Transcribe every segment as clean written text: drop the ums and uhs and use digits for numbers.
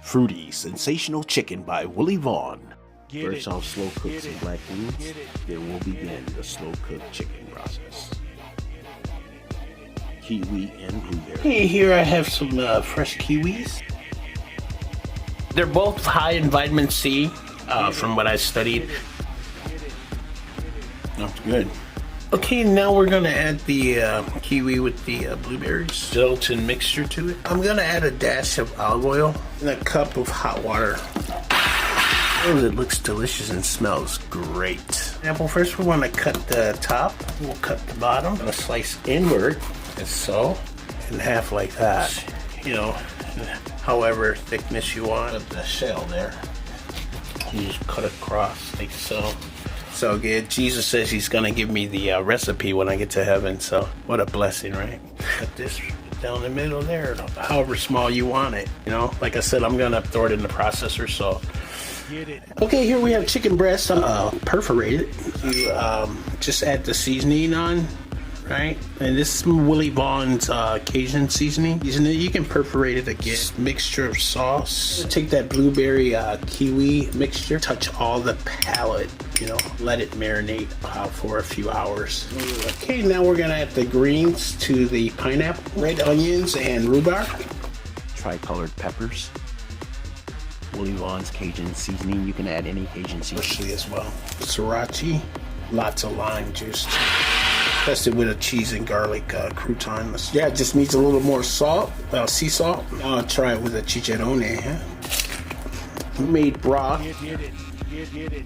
Fruity, sensational chicken by Willie Vaughn. First, I'll slow cook some black beans. Then we'll begin the slow cooked chicken process. Kiwi and blueberry. Hey, here I have some fresh kiwis. They're both high in vitamin C, from what I studied. That's good. Okay, now we're gonna add the kiwi with the blueberries, gelatin mixture to it. I'm gonna add a dash of olive oil and a cup of hot water. Oh, it looks delicious and smells great. Apple, first we want to cut the top. We'll cut the bottom. I'm gonna slice inward, as so, in half like that. You know, however thickness you want of the shell there. You just cut across like so. So good. Jesus says he's gonna give me the recipe when I get to heaven, so what a blessing, right? Cut this down the middle there, however small you want it. You know, like I said, I'm gonna throw it in the processor, so. Okay, here we have chicken breast. Perforated. You just add the seasoning on, right? And this is Willie Vaughn's Cajun seasoning. You can perforate it again. Mixture of sauce. Take that blueberry kiwi mixture, touch all the palate, you know, let it marinate for a few hours. Okay, now we're gonna add the greens to the pineapple, red onions, and rhubarb. Tri-colored peppers. Willie Vaughn's Cajun seasoning. You can add any Cajun seasoning as well. Sriracha, lots of lime juice. Tested with a cheese and garlic crouton. Yeah, it just needs a little more salt, sea salt. I'll try it with a chicharrone. Made broth.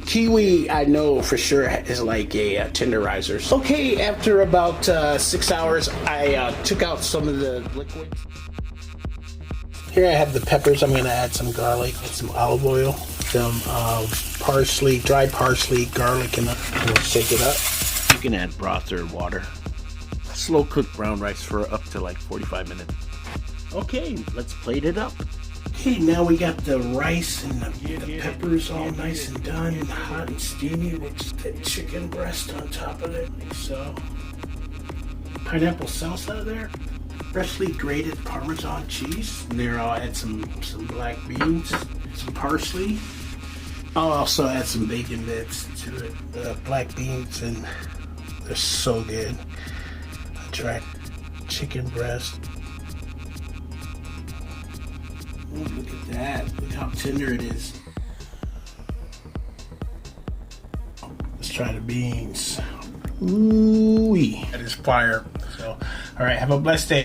Kiwi, I know for sure, is like a tenderizer. Okay, after about 6 hours, I took out some of the liquid. Here I have the peppers. I'm going to add some garlic, some olive oil, some parsley, dried parsley, garlic, and we'll shake it up. You can add broth or water. Slow cook brown rice for up to like 45 minutes. Okay, let's plate it up. Okay, now we got the rice and the peppers all nice and done and hot and steamy with the chicken breast on top of it. Like so. Pineapple salsa there. Freshly grated Parmesan cheese. And there I'll add some black beans, some parsley. I'll also add some bacon bits to it. The black beans, and they're so good. I'll try chicken breast. Oh, look at that. Look how tender it is. Let's try the beans. Ooh-wee. That is fire. So, all right, have a blessed day.